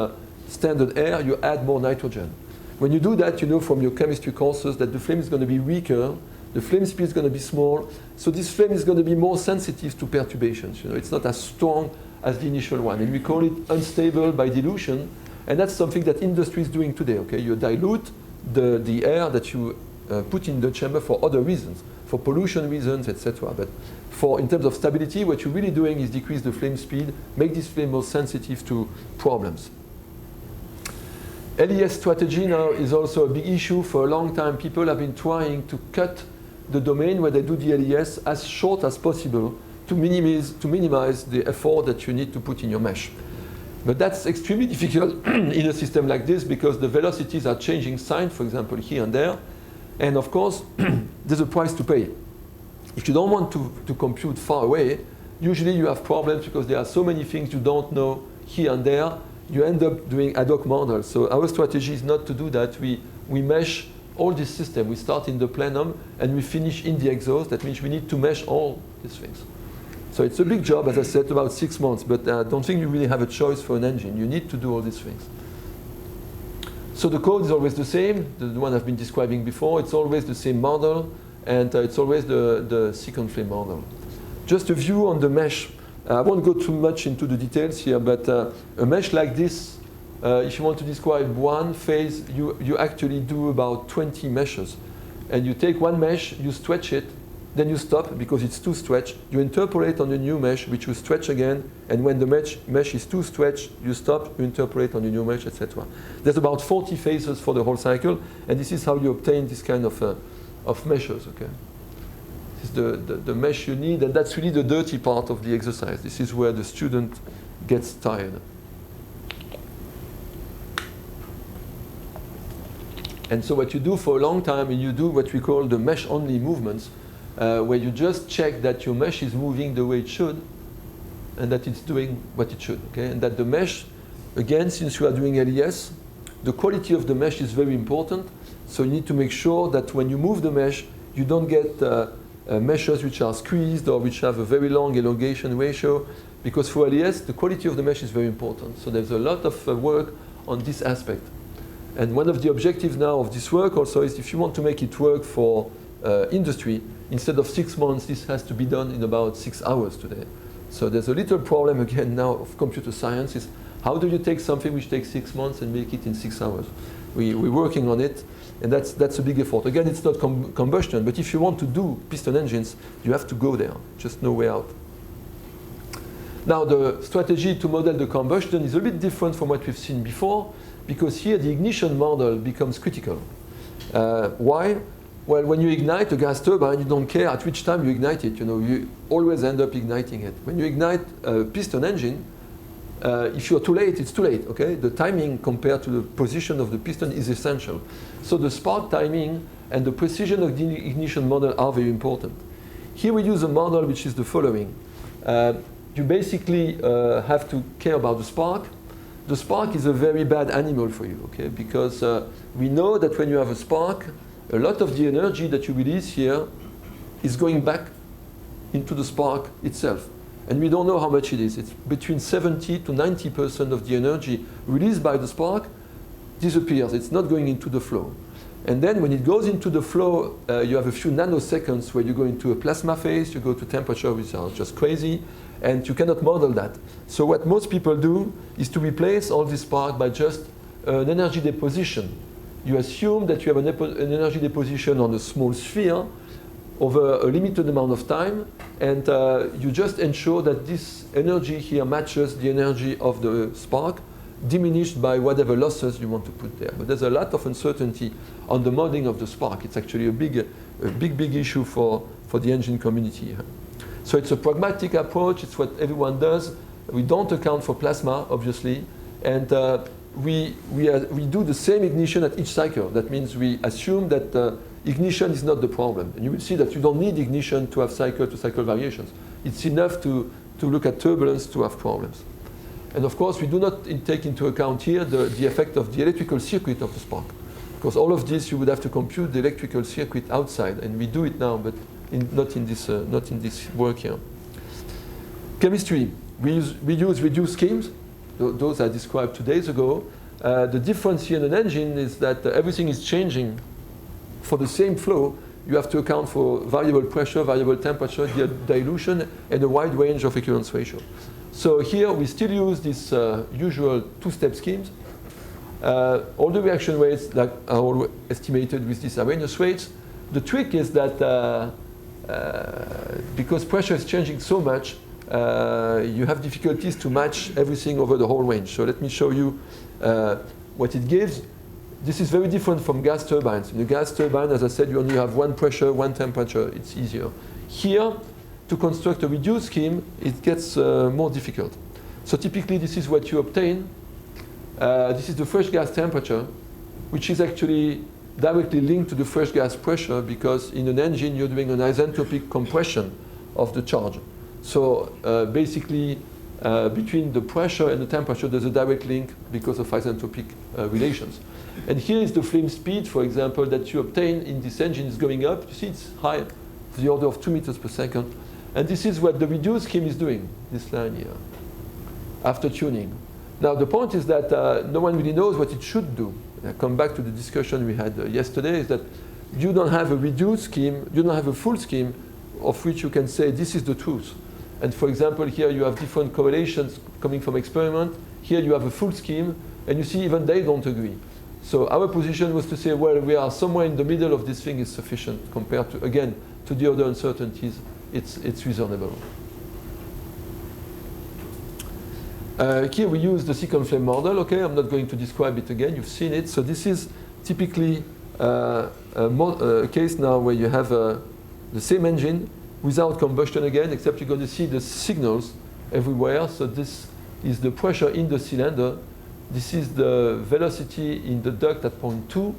[SPEAKER 1] standard air, you add more nitrogen. When you do that, you know from your chemistry courses that the flame is going to be weaker, the flame speed is going to be small, so this flame is going to be more sensitive to perturbations. You know, it's not as strong as the initial one, and we call it unstable by dilution, and that's something that industry is doing today. Okay, you dilute the air that you put in the chamber for other reasons, for pollution reasons, etc. But in terms of stability, what you're really doing is decrease the flame speed, make this flame more sensitive to problems. LES strategy now is also a big issue. For a long time, people have been trying to cut the domain where they do the LES as short as possible to minimize the effort that you need to put in your mesh. But that's extremely difficult in a system like this because the velocities are changing sign, for example, here and there. And of course, there's a price to pay. If you don't want to compute far away, usually you have problems because there are so many things you don't know here and there. You end up doing ad hoc models. So our strategy is not to do that. We mesh all this system. We start in the plenum and we finish in the exhaust. That means we need to mesh all these things. So it's a big job, as I said, about 6 months. But I don't think you really have a choice for an engine. You need to do all these things. So the code is always the same, the one I've been describing before. It's always the same model, and it's always the second flame model. Just a view on the mesh. I won't go too much into the details here, but a mesh like this, if you want to describe one phase, you actually do about 20 meshes. And you take one mesh, you stretch it, then you stop because it's too stretched. You interpolate on the new mesh, which you stretch again, and when the mesh is too stretched, you stop, you interpolate on the new mesh, etc. There's about 40 phases for the whole cycle, and this is how you obtain this kind of meshes. Okay, this is the mesh you need, and that's really the dirty part of the exercise. This is where the student gets tired. And so what you do for a long time, you do what we call the mesh-only movements, where you just check that your mesh is moving the way it should, and that it's doing what it should. Okay, and that the mesh, again, since you are doing LES, the quality of the mesh is very important. So you need to make sure that when you move the mesh, you don't get meshes which are squeezed or which have a very long elongation ratio, because for LES, the quality of the mesh is very important. So there's a lot of work on this aspect. And one of the objectives now of this work also is if you want to make it work for industry, instead of 6 months, this has to be done in about 6 hours today. So there's a little problem again now of computer science is how do you take something which takes 6 months and make it in 6 hours? We're working on it, and that's a big effort. Again, it's not combustion, but if you want to do piston engines, you have to go there, just no way out. Now the strategy to model the combustion is a bit different from what we've seen before, because here the ignition model becomes critical. Why? Well, when you ignite a gas turbine, you don't care at which time you ignite it. You always end up igniting it. When you ignite a piston engine, if you're too late, it's too late. Okay, the timing compared to the position of the piston is essential. So the spark timing and the precision of the ignition model are very important. Here we use a model which is the following. You basically have to care about the spark. The spark is a very bad animal for you, okay? Because we know that when you have a spark, a lot of the energy that you release here is going back into the spark itself. And we don't know how much it is. It's between 70 to 90% of the energy released by the spark disappears. It's not going into the flow. And then when it goes into the flow, you have a few nanoseconds where you go into a plasma phase, you go to temperature which are just crazy, and you cannot model that. So what most people do is to replace all this spark by just an energy deposition. You assume that you have an energy deposition on a small sphere over a limited amount of time, and you just ensure that this energy here matches the energy of the spark, diminished by whatever losses you want to put there. But there's a lot of uncertainty on the modeling of the spark. It's actually a big issue for the engine community. So it's a pragmatic approach. It's what everyone does. We don't account for plasma, obviously, and we do the same ignition at each cycle. That means we assume that ignition is not the problem. And you will see that you don't need ignition to have cycle-to-cycle variations. It's enough to look at turbulence to have problems. And of course, we do not take into account here the effect of the electrical circuit of the spark. Because all of this, you would have to compute the electrical circuit outside. And we do it now, but not in this work here. Chemistry. We use reduced schemes. Those I described 2 days ago. The difference here in an engine is that everything is changing. For the same flow, you have to account for variable pressure, variable temperature, dilution, and a wide range of equivalence ratio. So here we still use this usual two-step schemes. All the reaction rates that are all estimated with these Arrhenius rates. The trick is that because pressure is changing so much, you have difficulties to match everything over the whole range. So let me show you what it gives. This is very different from gas turbines. In a gas turbine, as I said, you only have one pressure, one temperature. It's easier. Here, to construct a reduced scheme, it gets more difficult. So typically, this is what you obtain. This is the fresh gas temperature, which is actually directly linked to the fresh gas pressure, because in an engine, you're doing an isentropic compression of the charge. So basically, between the pressure and the temperature, there's a direct link because of isentropic relations. And here is the flame speed, for example, that you obtain in this engine is going up. You see it's high, the order of 2 meters per second. And this is what the reduced scheme is doing, this line here, after tuning. Now the point is that no one really knows what it should do. I come back to the discussion we had yesterday, is that you don't have a reduced scheme, you don't have a full scheme of which you can say this is the truth. And for example, here you have different correlations coming from experiment. Here you have a full scheme, and you see even they don't agree. So our position was to say, well, we are somewhere in the middle of this thing is sufficient compared to, again, to the other uncertainties. It's reasonable. Here we use the second flame model. Okay, I'm not going to describe it again. You've seen it. So this is typically a case now where you have the same engine without combustion again, except you're going to see the signals everywhere. So this is the pressure in the cylinder. This is the velocity in the duct at point 2.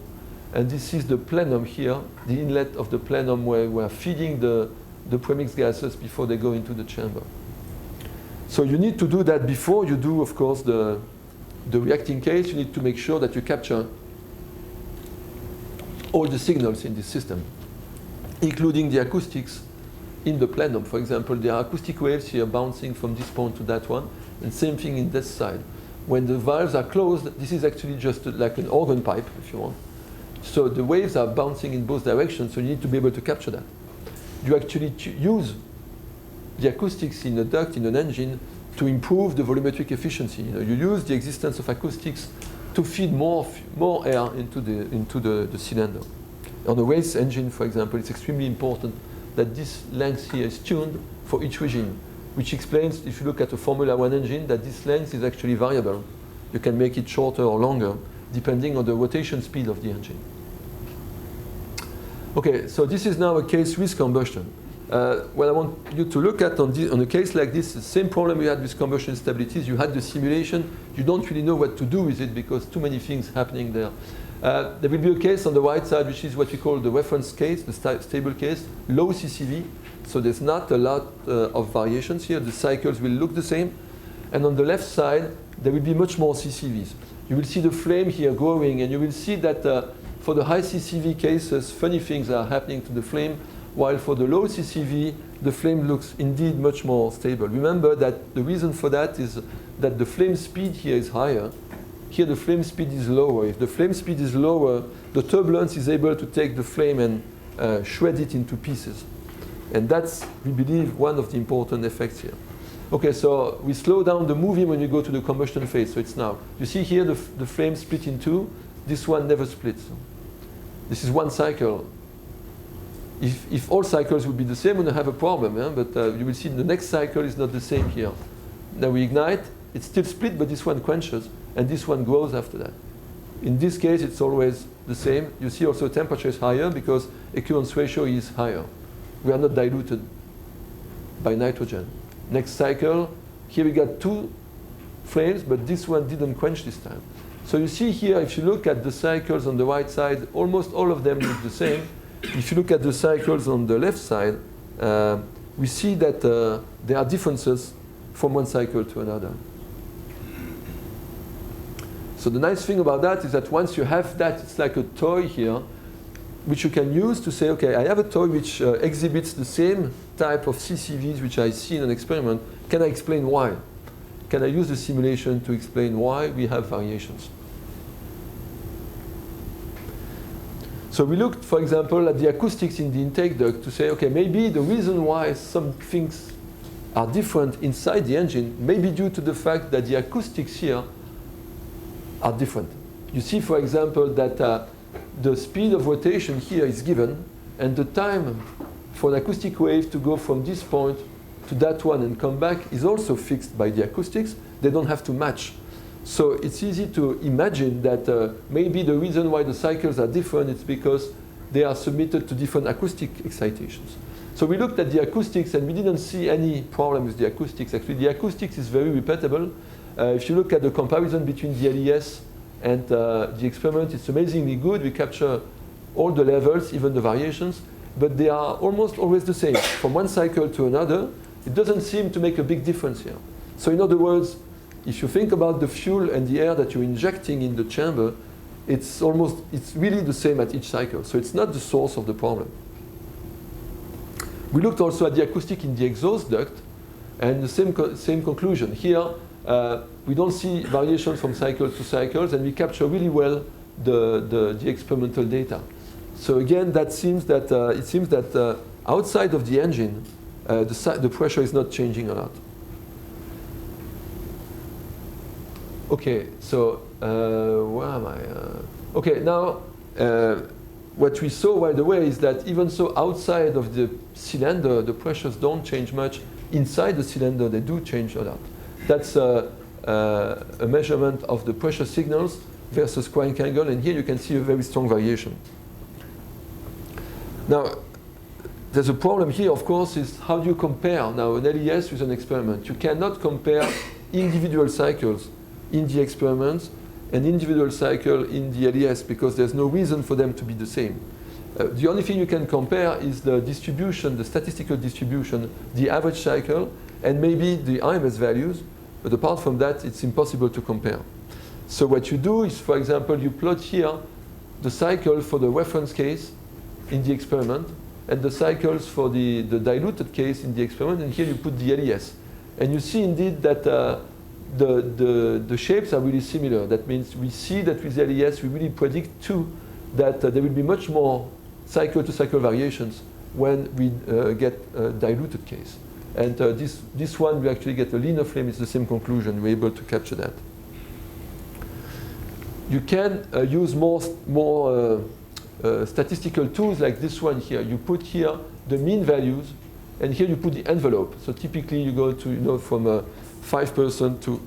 [SPEAKER 1] And this is the plenum here, the inlet of the plenum where we're feeding the premixed gases before they go into the chamber. So you need to do that before you do, of course, the reacting case. You need to make sure that you capture all the signals in this system, including the acoustics in the plenum. For example, there are acoustic waves here bouncing from this point to that one, and same thing in this side. When the valves are closed, this is actually just like an organ pipe, if you want. So the waves are bouncing in both directions, so you need to be able to capture that. You actually use the acoustics in a duct, in an engine, to improve the volumetric efficiency. You use the existence of acoustics to feed more air into the cylinder. On a race engine, for example, it's extremely important that this length here is tuned for each regime, which explains, if you look at a Formula 1 engine, that this length is actually variable. You can make it shorter or longer, depending on the rotation speed of the engine. Okay, so this is now a case with combustion. What I want you to look at on a case like this, the same problem we had with combustion instabilities. You had the simulation. You don't really know what to do with it because too many things happening there. There will be a case on the right side, which is what we call the reference case, the stable case, low CCV. So there's not a lot of variations here. The cycles will look the same. And on the left side, there will be much more CCVs. You will see the flame here growing, and you will see that for the high CCV cases, funny things are happening to the flame, while for the low CCV, the flame looks indeed much more stable. Remember that the reason for that is that the flame speed here is higher. Here the flame speed is lower. If the flame speed is lower, the turbulence is able to take the flame and shred it into pieces. And that's, we believe, one of the important effects here. Okay, so we slow down the movie when we go to the combustion phase. So it's now. You see here the flame split in two. This one never splits. This is one cycle. If all cycles would be the same, we would have a problem. Yeah? But you will see the next cycle is not the same here. Now we ignite. It's still split, but this one quenches. And this one grows after that. In this case, it's always the same. You see also temperature is higher because occurrence ratio is higher. We are not diluted by nitrogen. Next cycle, here we got two flames, but this one didn't quench this time. So you see here, if you look at the cycles on the right side, almost all of them look the same. If you look at the cycles on the left side, we see that there are differences from one cycle to another. So the nice thing about that is that once you have that, it's like a toy here, which you can use to say, okay, I have a toy which exhibits the same type of CCVs which I see in an experiment. Can I explain why? Can I use the simulation to explain why we have variations? So we looked, for example, at the acoustics in the intake duct to say, okay, maybe the reason why some things are different inside the engine may be due to the fact that the acoustics here are different. You see, for example, that the speed of rotation here is given, and the time for an acoustic wave to go from this point to that one and come back is also fixed by the acoustics. They don't have to match. So it's easy to imagine that maybe the reason why the cycles are different is because they are submitted to different acoustic excitations. So we looked at the acoustics and we didn't see any problem with the acoustics. Actually, the acoustics is very repeatable. If you look at the comparison between the LES and the experiment, it's amazingly good. We capture all the levels, even the variations, but they are almost always the same. From one cycle to another, it doesn't seem to make a big difference here. So in other words, if you think about the fuel and the air that you're injecting in the chamber, it's really the same at each cycle. So it's not the source of the problem. We looked also at the acoustic in the exhaust duct, and the same conclusion. Here, we don't see variation from cycle to cycles, and we capture really well the experimental data. So again, it seems that outside of the engine, the pressure is not changing a lot. Okay, so where am I? Okay, now what we saw right away is that even so outside of the cylinder, the pressures don't change much. Inside the cylinder, they do change a lot. That's a measurement of the pressure signals versus crank angle, and here you can see a very strong variation. Now, there's a problem here, of course, is how do you compare now an LES with an experiment? You cannot compare individual cycles in the experiments and individual cycle in the LES because there's no reason for them to be the same. The only thing you can compare is the distribution, the statistical distribution, the average cycle, and maybe the IMS values. But apart from that, it's impossible to compare. So what you do is, for example, you plot here the cycle for the reference case in the experiment, and the cycles for the diluted case in the experiment, and here you put the LES. And you see indeed that the shapes are really similar. That means we see that with LES we really predict too that there will be much more cycle-to-cycle variations when we get a diluted case. And this one we actually get a linear flame, it's the same conclusion, we're able to capture that. You can use more statistical tools like this one here. You put here the mean values, and here you put the envelope. So typically you go to, from 5%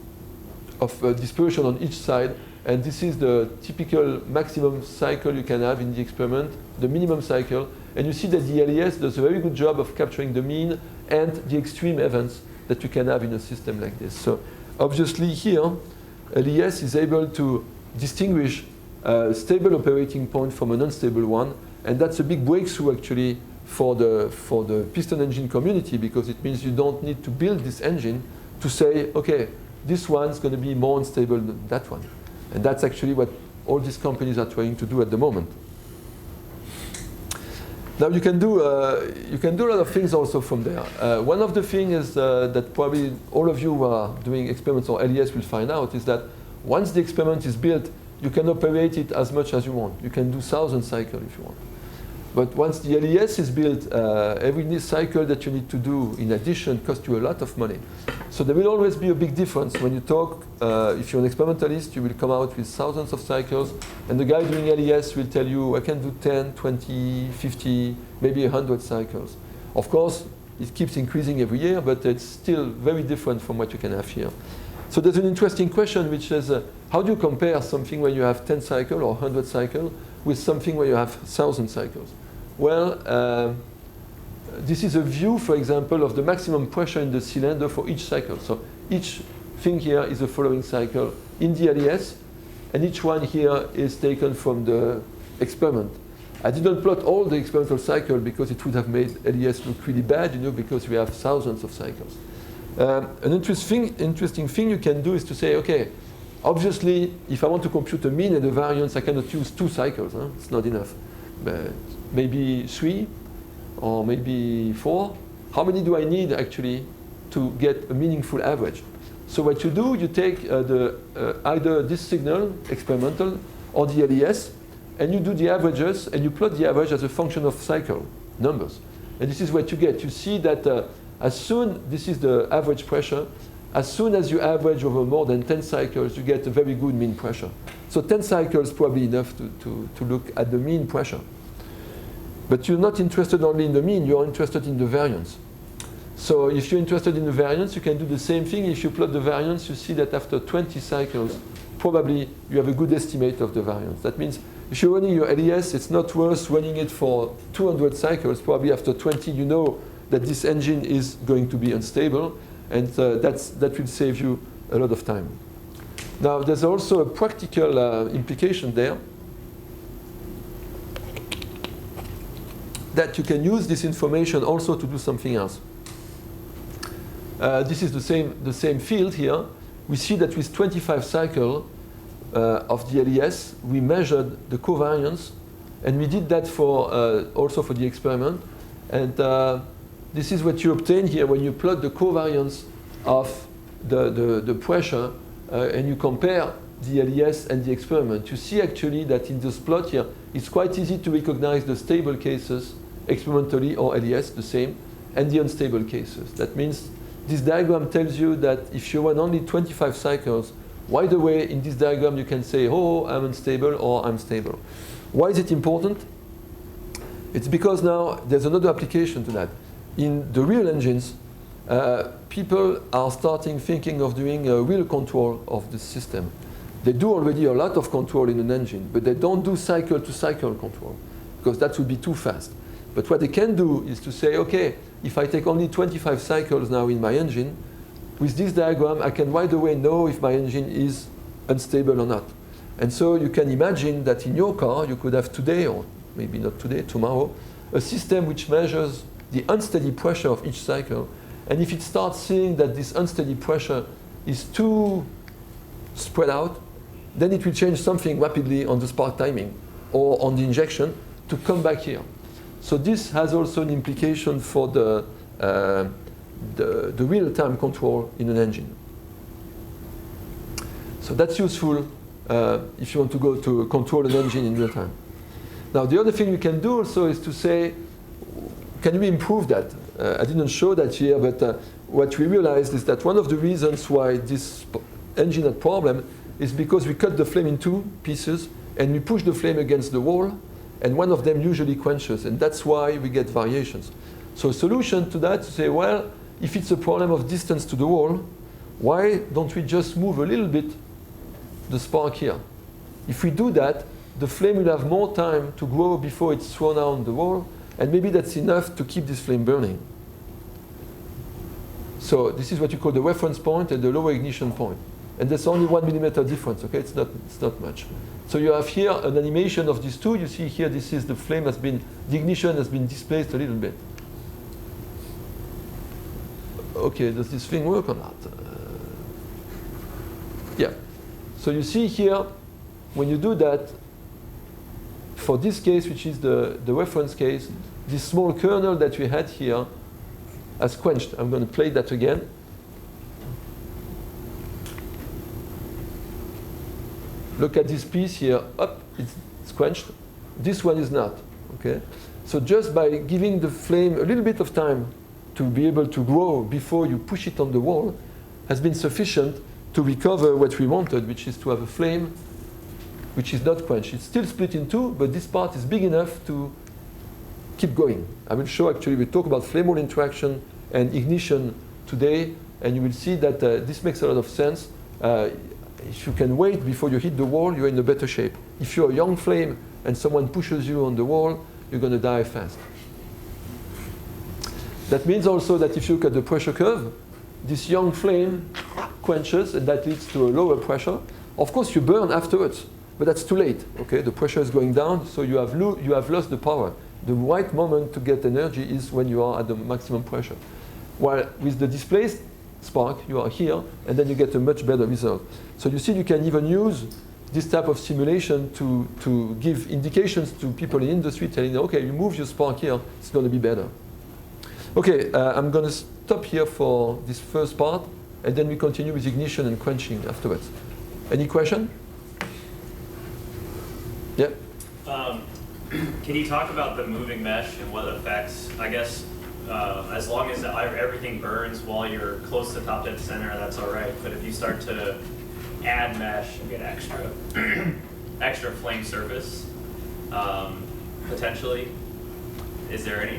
[SPEAKER 1] of dispersion on each side, and this is the typical maximum cycle you can have in the experiment, the minimum cycle. And you see that the LES does a very good job of capturing the mean and the extreme events that you can have in a system like this. So obviously here, LES is able to distinguish a stable operating point from an unstable one, and that's a big breakthrough actually for the piston engine community, because it means you don't need to build this engine to say, okay, this one's going to be more unstable than that one. And that's actually what all these companies are trying to do at the moment. Now you can do a lot of things also from there. One of the things is that probably all of you who are doing experiments on LES will find out is that once the experiment is built, you can operate it as much as you want. You can do 1,000 cycles if you want. But once the LES is built, every cycle that you need to do in addition costs you a lot of money. So there will always be a big difference when you talk. If you're an experimentalist, you will come out with thousands of cycles, and the guy doing LES will tell you, I can do 10, 20, 50, maybe 100 cycles. Of course, it keeps increasing every year, but it's still very different from what you can have here. So there's an interesting question, which is, how do you compare something where you have 10 cycles or 100 cycles with something where you have 1,000 cycles? Well, this is a view, for example, of the maximum pressure in the cylinder for each cycle. So each thing here is the following cycle in the LES, and each one here is taken from the experiment. I didn't plot all the experimental cycles because it would have made LES look really bad, because we have thousands of cycles. An interesting thing you can do is to say, okay, obviously, if I want to compute a mean and a variance, I cannot use 2 cycles. It's not enough. But maybe 3 or maybe 4. How many do I need actually to get a meaningful average? So what you do, you take either this signal, experimental, or the LES, and you do the averages, and you plot the average as a function of cycle numbers. And this is what you get. You see that this is the average pressure. As soon as you average over more than 10 cycles, you get a very good mean pressure. So 10 cycles is probably enough to look at the mean pressure. But you're not interested only in the mean, you're interested in the variance. So if you're interested in the variance, you can do the same thing. If you plot the variance, you see that after 20 cycles, probably you have a good estimate of the variance. That means if you're running your LES, it's not worth running it for 200 cycles. Probably after 20, you know that this engine is going to be unstable, and that will save you a lot of time. Now, there's also a practical implication there, that you can use this information also to do something else. This is the same field here. We see that with 25 cycles of the LES, we measured the covariance, and we did that also for the experiment. And this is what you obtain here when you plot the covariance of the pressure and you compare the LES and the experiment. You see actually that in this plot here, it's quite easy to recognize the stable cases experimentally or LES, the same, and the unstable cases. That means this diagram tells you that if you run only 25 cycles, right away in this diagram you can say, oh, I'm unstable or I'm stable. Why is it important? It's because now there's another application to that. In the real engines, people are thinking of doing a real control of the system. They do already a lot of control in an engine, but they don't do cycle-to-cycle control, because that would be too fast. But what they can do is to say, okay, if I take only 25 cycles now in my engine, with this diagram, I can right away know if my engine is unstable or not. And so you can imagine that in your car, you could have today, or maybe not today, tomorrow, a system which measures the unsteady pressure of each cycle. And if it starts seeing that this unsteady pressure is too spread out, then it will change something rapidly on the spark timing or on the injection to come back here. So this has also an implication for the real-time control in an engine. So that's useful if you want to go to control an engine in real time. Now the other thing we can do also is to say, can we improve that? I didn't show that here, but what we realized is that one of the reasons why this engine had problem is because we cut the flame in two pieces and we push the flame against the wall, and one of them usually quenches, and that's why we get variations. So a solution to that is to say, well, if it's a problem of distance to the wall, why don't we just move a little bit the spark here? If we do that, the flame will have more time to grow before it's thrown out on the wall, and maybe that's enough to keep this flame burning. So this is what you call the reference point and the lower ignition point. And there's only 1 millimeter difference, okay? It's not much. So you have here an animation of these two. You see here, this is the flame has been, the ignition has been displaced a little bit. Okay, does this thing work or not? Yeah. So you see here, when you do that, for this case, which is the reference case, this small kernel that we had here has quenched. I'm going to play that again. Look at this piece here. Up, it's quenched. This one is not. Okay. So just by giving the flame a little bit of time to be able to grow before you push it on the wall has been sufficient to recover what we wanted, which is to have a flame which is not quenched. It's still split in two, but this part is big enough to keep going. I will show, actually, we talk about flame wall interaction and ignition today, and you will see that this makes a lot of sense. If you can wait before you hit the wall, you're in a better shape. If you're a young flame and someone pushes you on the wall, you're going to die fast. That means also that if you look at the pressure curve, this young flame quenches, and that leads to a lower pressure. Of course, you burn afterwards, but that's too late. Okay, the pressure is going down, so you have lost the power. The right moment to get energy is when you are at the maximum pressure. While with the displaced spark, you are here, and then you get a much better result. So you see, you can even use this type of simulation to give indications to people in industry, telling them, okay, you move your spark here, it's going to be better. Okay, I'm going to stop here for this first part, and then we continue with ignition and quenching afterwards. Any question? Yeah?
[SPEAKER 3] Can you talk about the moving mesh and what affects, I guess, as long as everything burns while you're close to top dead center, that's all right. But if you start to add mesh and get extra flame surface, potentially,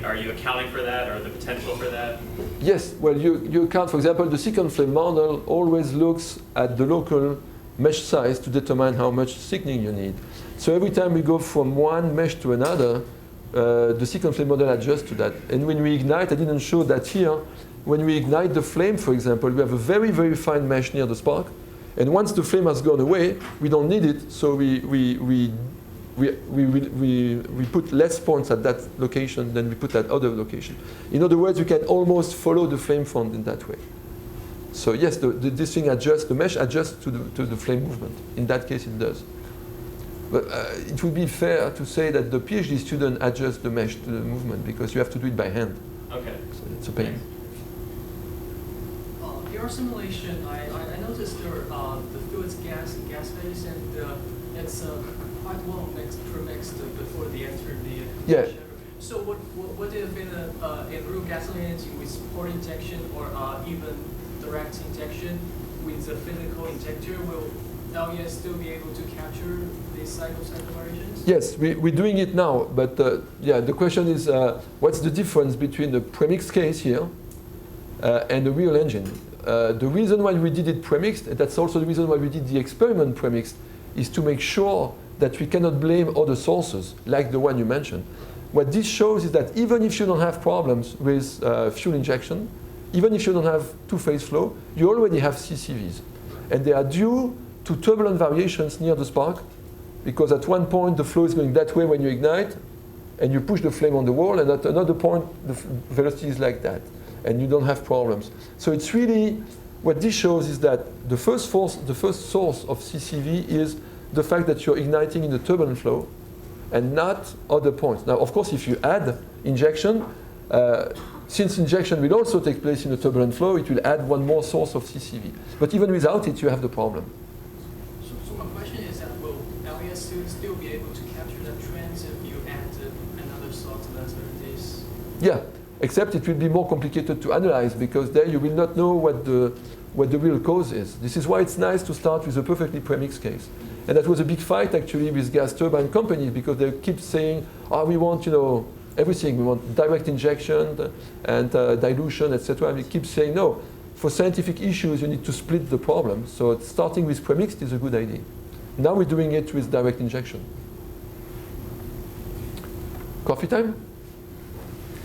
[SPEAKER 3] are you accounting for that, or the potential for that? Yes,
[SPEAKER 1] well, you account, for example, the second flame model always looks at the local mesh size to determine how much thickening you need. So every time we go from one mesh to another, the second flame model adjusts to that. And when we ignite, I didn't show that here, when we ignite the flame, for example, we have a very, very fine mesh near the spark. And once the flame has gone away, we don't need it, so we put less points at that location than we put at other location. In other words, we can almost follow the flame front in that way. So yes, this thing adjusts, the mesh adjusts to the flame movement. In that case, it does. But it would be fair to say that the PhD student adjusts the mesh to the movement, because you have to do it by hand.
[SPEAKER 3] Okay.
[SPEAKER 1] So it's a pain.
[SPEAKER 4] Your simulation, I noticed the fluid's gas phase, and it's quite well premixed before they enter the
[SPEAKER 1] yeah.
[SPEAKER 4] So what if in room gasoline engine with port injection or even direct injection with the physical injector, will LES still be able to capture these cycle variations?
[SPEAKER 1] Yes, we're doing it now, but yeah, the question is what's the difference between the premixed case here and the real engine? The reason why we did it premixed, and that's also the reason why we did the experiment premixed, is to make sure that we cannot blame other sources, like the one you mentioned. What this shows is that even if you don't have problems with fuel injection, even if you don't have two-phase flow, you already have CCVs. And they are due to turbulent variations near the spark, because at one point the flow is going that way when you ignite, and you push the flame on the wall, and at another point the velocity is like that, and you don't have problems. So it's really, what this shows is that the first source of CCV is the fact that you're igniting in the turbulent flow, and not other points. Now, of course, if you add injection, since injection will also take place in a turbulent flow, it will add one more source of CCV. But even without it, you have the problem.
[SPEAKER 4] So my question is that will LES still be able to capture the trends if you add another source of uncertainties?
[SPEAKER 1] Yeah, except it will be more complicated to analyze because there you will not know what the real cause is. This is why it's nice to start with a perfectly premixed case. And that was a big fight actually with gas turbine companies because they keep saying, oh, we want, everything. We want direct injection and dilution, etc. And we keep saying, no, for scientific issues, you need to split the problem. So starting with premixed is a good idea. Now we're doing it with direct injection. Coffee time?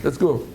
[SPEAKER 1] Let's go.